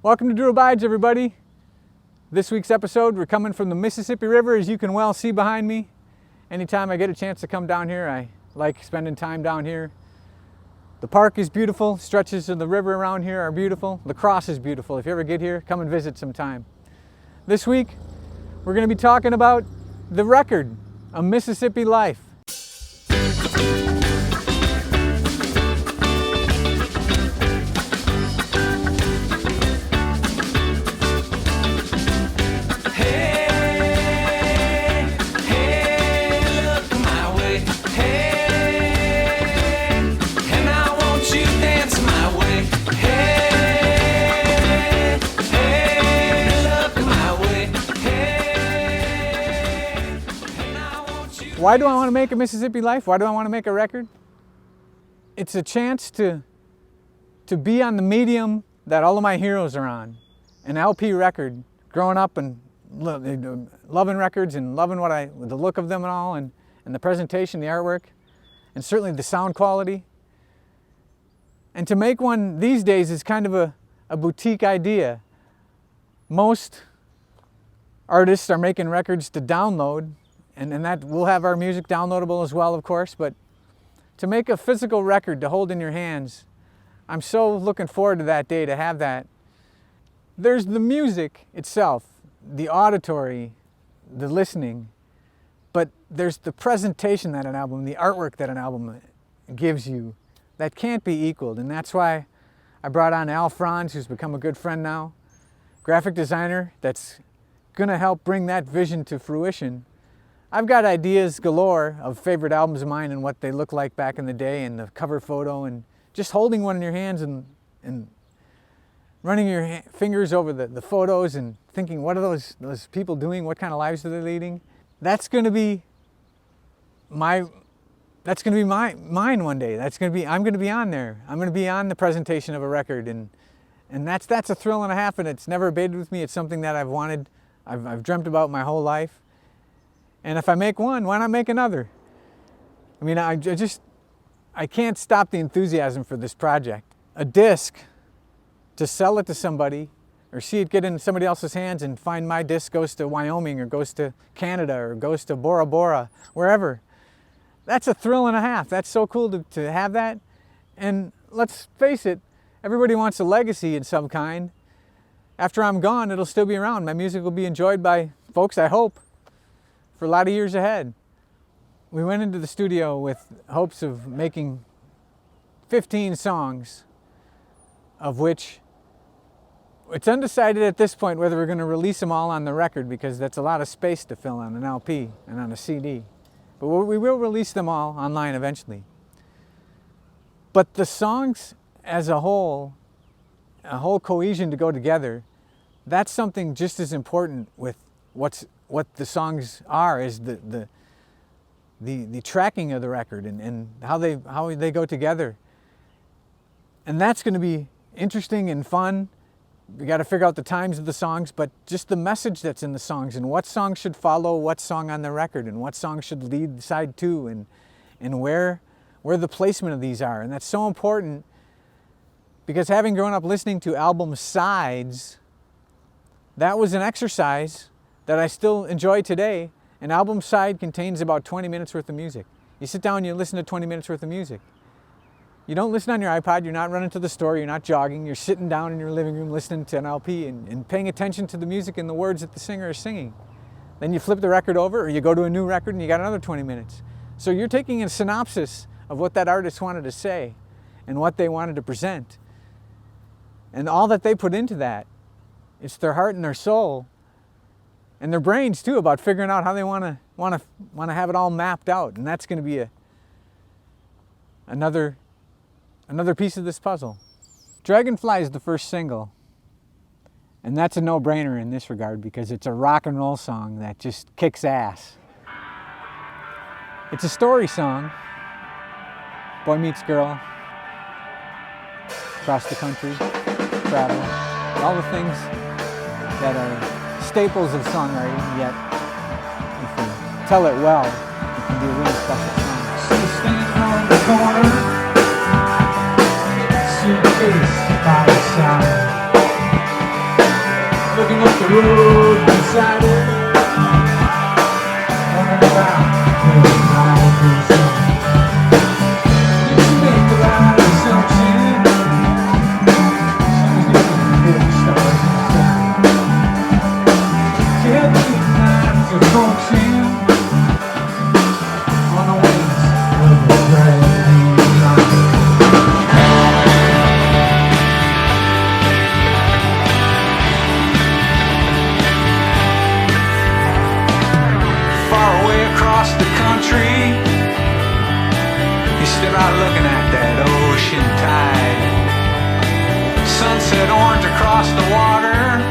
Welcome to Drew Abides, everybody. This week's episode, we're coming from the Mississippi River, as you can well see behind me. Anytime I get a chance to come down here, I like spending time down here. The park is beautiful, stretches of the river around here are beautiful. La Crosse is beautiful. If you ever get here, come and visit sometime. This week, we're going to be talking about the record, A Mississippi Life. Why do I want to make a Mississippi Life? Why do I want to make a record? It's a chance to be on the medium that all of my heroes are on. An LP record, growing up and loving records and loving the look of them and all, and the presentation, the artwork, and certainly the sound quality. And to make one these days is kind of a boutique idea. Most artists are making records to download, and that we'll have our music downloadable as well, of course, but to make a physical record to hold in your hands, I'm so looking forward to that day, to have that. There's the music itself, the auditory, the listening, but there's the presentation that an album, the artwork that an album gives you, that can't be equaled. And that's why I brought on Al Franz, who's become a good friend now, graphic designer that's gonna help bring that vision to fruition. I've got ideas galore of favorite albums of mine and what they look like back in the day, and the cover photo, and just holding one in your hands and running your fingers over the photos and thinking, what are those people doing? What kind of lives are they leading? That's going to be mine one day. I'm going to be on there. I'm going to be on the presentation of a record, and that's a thrill and a half, and it's never abated with me. It's something that I've wanted, I've dreamt about my whole life. And if I make one, why not make another? I mean, I can't stop the enthusiasm for this project. A disc, to sell it to somebody, or see it get into somebody else's hands and find my disc goes to Wyoming, or goes to Canada, or goes to Bora Bora, wherever. That's a thrill and a half. That's so cool to have that. And let's face it, everybody wants a legacy in some kind. After I'm gone, it'll still be around. My music will be enjoyed by folks, I hope, for a lot of years ahead. We went into the studio with hopes of making 15 songs, of which it's undecided at this point whether we're going to release them all on the record, because that's a lot of space to fill on an LP and on a CD. But we will release them all online eventually. But the songs as a whole cohesion to go together, that's something just as important with what the songs are, is the tracking of the record and how they go together. And that's going to be interesting and fun. We got to figure out the times of the songs, but just the message that's in the songs, and what song should follow what song on the record, and what song should lead side two, and where the placement of these are. And that's so important, because having grown up listening to album sides, that was an exercise that I still enjoy today. An album side contains about 20 minutes worth of music. You sit down and you listen to 20 minutes worth of music. You don't listen on your iPod, you're not running to the store, you're not jogging, you're sitting down in your living room listening to an LP and paying attention to the music and the words that the singer is singing. Then you flip the record over, or you go to a new record and you got another 20 minutes. So you're taking a synopsis of what that artist wanted to say and what they wanted to present. And all that they put into that, it's their heart and their soul, and their brains too, about figuring out how they want to have it all mapped out. And that's going to be another piece of this puzzle. Dragonfly is the first single, and that's a no-brainer in this regard, because it's a rock and roll song that just kicks ass. It's a story song. Boy meets girl, across the country, travel, all the things that are staples of songwriting, yet if you tell it well, it can be a really special song. So stand on the corner, suitcase by the side. looking up the road beside it, wondering about where the night goes on. Did you make a lot of something? She was looking for the stars in the sky. She had these nights of coaxing on the wings of the dragonfly. Across the country, you stood out looking at that ocean tide. Sunset orange across the water,